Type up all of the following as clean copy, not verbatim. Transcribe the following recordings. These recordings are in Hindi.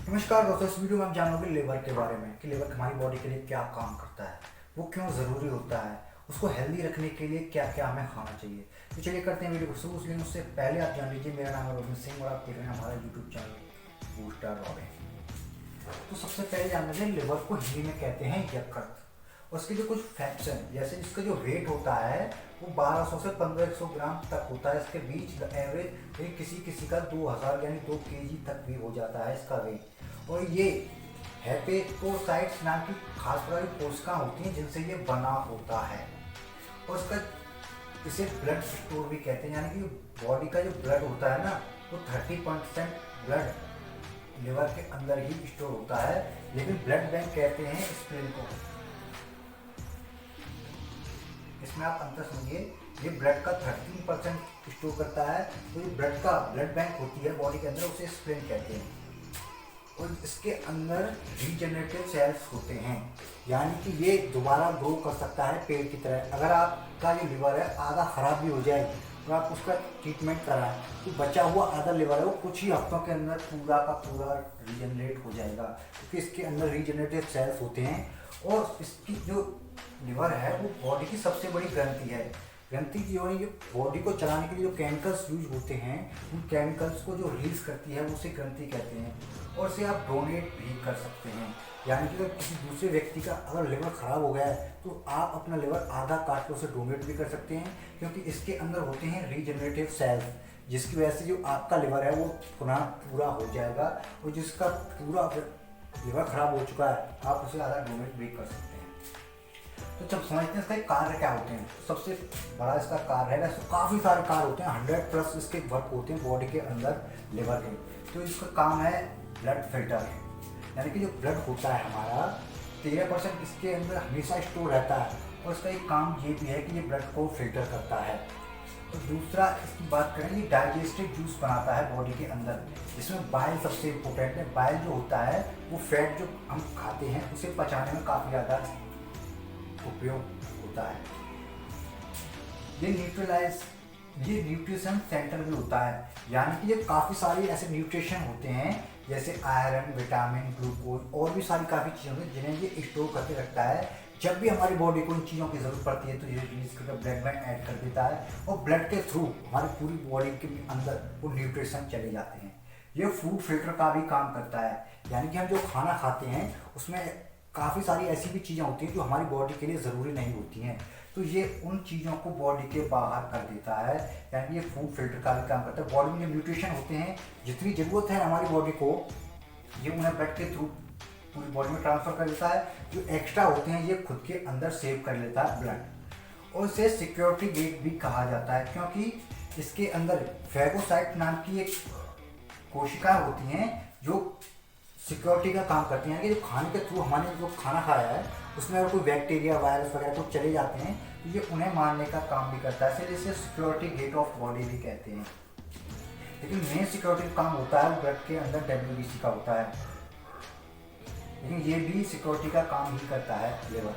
नमस्कार दोस्तों, इस वीडियो में हम जानोगे लिवर के बारे में कि लिवर हमारी बॉडी के लिए क्या काम करता है, वो क्यों ज़रूरी होता है, उसको हेल्दी रखने के लिए क्या क्या हमें खाना चाहिए। तो चलिए करते हैं वीडियो को शुरू। इसलिए उससे पहले आप जान लीजिए, मेरा नाम है रोबिन सिंह और आप देख रहे हैं हमारा यूट्यूब चैनल बूस्टर रॉबिन। तो सबसे पहले जान लीजिए, लिवर को हिंदी में कहते हैं यकृत। और उसके जो कुछ फैक्ट्स हैं, जैसे इसका जो वेट होता है वो 1200 से 1500 ग्राम तक होता है। इसके बीच एवरेज किसी किसी का 2000 यानी 2 केजी तक भी हो जाता है इसका वेट। और ये हेपेटोसाइट्स नाम की खास प्रकार की कोशिकाएं होती हैं जिनसे ये बना होता है। और इसका इसे ब्लड स्टोर भी कहते हैं, यानी कि बॉडी का जो ब्लड होता है ना, वो 30% ब्लड लिवर के अंदर ही स्टोर होता है। लेकिन ब्लड बैंक कहते हैं स्प्लीन को। इसमें आप अंतर समझिए, ये ब्लड का 13% स्टोर करता है। तो ये ब्लड बैंक होती है बॉडी के अंदर, उसे स्प्लीन कहते हैं। और इसके अंदर रीजनरेटिव सेल्स होते हैं, यानी कि ये दोबारा ग्रो कर सकता है पेड़ की तरह। अगर आपका जो लिवर है आधा खराब भी हो जाए और आप उसका ट्रीटमेंट कराएं, तो बचा हुआ आधा लिवर है वो कुछ ही हफ्तों के अंदर पूरा का पूरा रीजनरेट हो जाएगा, क्योंकि इसके अंदर रीजनरेटिव सेल्स होते हैं। और इसकी जो लिवर है वो बॉडी की सबसे बड़ी ग्रंथि है। ग्रंथि जो है, ये बॉडी को चलाने के लिए जो केमिकल्स यूज होते हैं, उन केमिकल्स को जो रिलीज करती है उसे ग्रंथि कहते हैं। और इसे आप डोनेट भी कर सकते हैं, यानी कि अगर किसी दूसरे व्यक्ति का अगर लिवर ख़राब हो गया है तो आप अपना लिवर आधा काट कर उसे डोनेट भी कर सकते हैं, क्योंकि इसके अंदर होते हैं रीजनरेटिव सेल्स, जिसकी वजह से जो आपका लिवर है वो पुनः पूरा हो जाएगा। और जिसका पूरा लिवर खराब हो चुका है आप उसे आधा डोनेट भी कर सकते हैं। तो जब समझते हैं इसका कार्य क्या होते हैं, सबसे बड़ा इसका कार्य है, तो काफ़ी सारे कार्य होते हैं, 100+ इसके वर्क होते हैं बॉडी के अंदर लिवर के। तो इसका काम है ब्लड फिल्टर, यानी कि जो ब्लड होता है हमारा 13% इसके अंदर हमेशा स्टोर रहता है। और इसका एक काम ये भी है कि ये ब्लड को फिल्टर करता है। तो दूसरा इसकी बात करें, ये डाइजेस्टिव जूस बनाता है बॉडी के अंदर, जिसमें बाइल सबसे इम्पोर्टेंट है। बाइल जो होता है वो फैट जो हम खाते हैं उसे पचाने में काफ़ी ज़्यादा उपयोग होता है। ये न्यूट्रिशन सेंटर भी होता है, यानी कि ये काफ़ी सारे ऐसे न्यूट्रिशन होते हैं जैसे आयरन, विटामिन, ग्लूकोज और भी सारी काफ़ी चीज़ें होती हैं जिन्हें ये स्टोर करके रखता है। जब भी हमारी बॉडी को इन चीज़ों की ज़रूरत पड़ती है तो ये रिलीज करके ब्लड में ऐड कर देता है, और ब्लड के थ्रू हमारी पूरी बॉडी के अंदर वो न्यूट्रिशन चले जाते हैं। ये फूड फिल्टर का भी काम करता है, यानी कि हम जो खाना खाते हैं उसमें काफ़ी सारी ऐसी भी चीज़ें होती हैं जो हमारी बॉडी के लिए ज़रूरी नहीं होती हैं, तो ये उन चीज़ों को बॉडी के बाहर कर देता है। यानी ये फूड फिल्टर का भी काम करता है। बॉडी में जो न्यूट्रिशन होते हैं, जितनी ज़रूरत है हमारी बॉडी को, ये उन्हें ब्लड के थ्रू पूरी बॉडी में ट्रांसफ़र कर देता है। जो एक्स्ट्रा होते हैं ये खुद के अंदर सेव कर लेता है ब्लड। और इसे सिक्योरिटी गेट भी कहा जाता है, क्योंकि इसके अंदर फेगोसाइट नाम की एक कोशिकाएँ होती हैं जो सिक्योरिटी का काम करती हैं, कि जो खाने के थ्रू हमारे जो खाना खाया है उसमें अगर कोई बैक्टीरिया, वायरस वगैरह कुछ चले जाते हैं तो ये उन्हें मारने का काम भी करता है। इसलिए इसे सिक्योरिटी गेट ऑफ बॉडी भी कहते हैं। लेकिन मेन सिक्योरिटी काम होता है ब्लड के अंदर WBC का होता है, लेकिन ये भी सिक्योरिटी का काम ही करता है लिवर।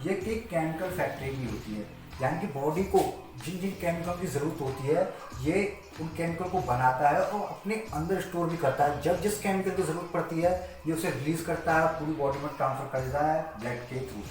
ये एक केमिकल फैक्ट्री भी होती है, यानी कि बॉडी को जिन जिन केमिकल की ज़रूरत होती है ये उन केमिकल को बनाता है और अपने अंदर स्टोर भी करता है। जब जिस केमिकल की ज़रूरत पड़ती है ये उसे रिलीज़ करता है, पूरी बॉडी में ट्रांसफ़र कर देता है ब्लड के थ्रू।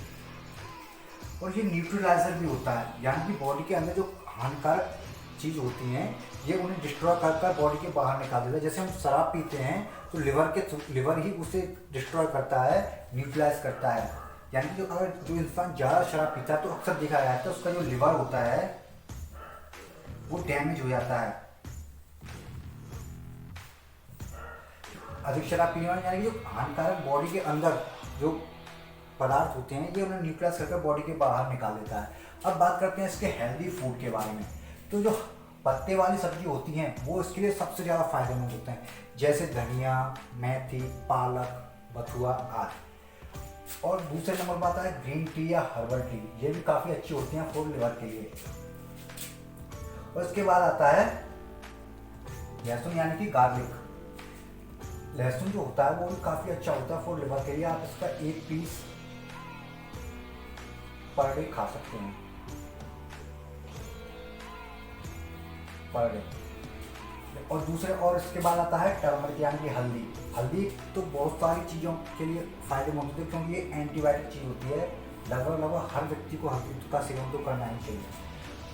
और ये न्यूट्रलाइजर भी होता है, यानी कि बॉडी के अंदर जो हानिकारक चीज़ होती हैं ये उन्हें डिस्ट्रॉय कर बाडी के बाहर निकाल देता है। जैसे हम शराब पीते हैं तो लिवर ही उसे डिस्ट्रॉय करता है, न्यूट्रलाइज करता है। यानी कि जो इंसान ज़्यादा शराब पीता है तो अक्सर देखा जाता है उसका जो लिवर होता है वो डैमेज हो जाता है। अधिक शराब पीने वाले, यानी कि जो हानिकारक बॉडी के अंदर जो पदार्थ होते हैं ये उन्हें न्यूट्रलाइज करके बॉडी के बाहर निकाल देता है। अब बात करते हैं इसके हेल्दी फूड के बारे में। तो जो पत्ते वाली सब्जी होती हैं वो इसके लिए सबसे ज़्यादा फायदेमंद होते हैं, जैसे धनिया, मेथी, पालक, बथुआ आदि। और दूसरे नंबर पर आता है ग्रीन टी या हर्बल टी, ये भी काफ़ी अच्छी होती हैं फॉर लिवर के लिए। और इसके बाद आता है लहसुन, यानी कि गार्लिक। लहसुन जो होता है वो भी काफ़ी अच्छा होता है फॉर लिवर के लिए। आप इसका 1 पीस पर डे खा सकते हैं, पर डे। और दूसरे और इसके बाद आता है टर्मरिक यानी कि हल्दी। हल्दी तो बहुत सारी चीज़ों के लिए फ़ायदेमंद होती है क्योंकि ये एंटीबायोटिक चीज़ होती है। लगभग हर व्यक्ति को हल्दी का सेवन तो करना ही चाहिए।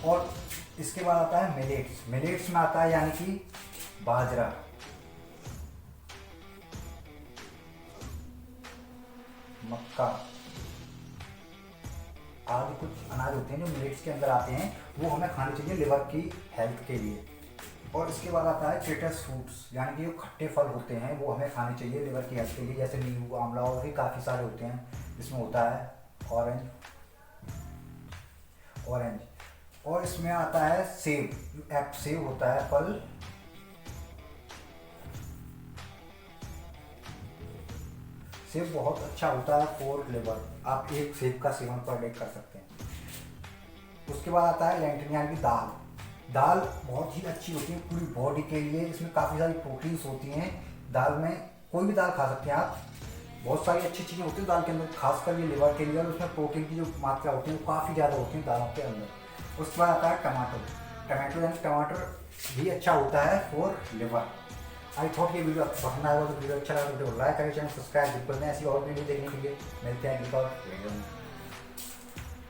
और इसके बाद आता है मिलेट्स। मिलेट्स में आता है यानी कि बाजरा, मक्का आदि कुछ अनाज होते हैं जो मिलेट्स के अंदर आते हैं, वो हमें खाने चाहिए लिवर की हेल्थ के लिए। और इसके बाद आता है सिट्रस फ्रूट्स यानी कि जो खट्टे फल होते हैं वो हमें खाने चाहिए लिवर की हेल्थ के लिए, जैसे नींबू, आंवला और भी काफ़ी सारे होते हैं। इसमें होता है ऑरेंज और इसमें आता है सेब। सेब होता है फल, सेब बहुत अच्छा होता है फॉर लिवर। आप एक सेब का सेवन पर डे कर सकते हैं। उसके बाद आता है लेंटिन यानी कि दाल। दाल बहुत ही अच्छी होती है पूरी बॉडी के लिए, इसमें काफ़ी सारी प्रोटीन्स होती हैं। दाल में कोई भी दाल खा सकते हैं आप, बहुत सारी अच्छी चीज़ें होती हैं दाल के अंदर, खासकर ये लिवर के लिए। और उसमें प्रोटीन की जो मात्रा होती है वो काफ़ी ज़्यादा होती है दालों के अंदर। उसके बाद आता है टमाटो यानी टमाटर भी अच्छा होता है फॉर लिवर। आई थॉट ये वीडियो आपको पसंद आएगा, तो वीडियो अच्छा लगा तो वीडियो को लाइक करें, चैनल सब्सक्राइब बिल्कुल नहीं, ऐसी और वीडियो देखने के लिए मिलते हैं एक और वीडियो में।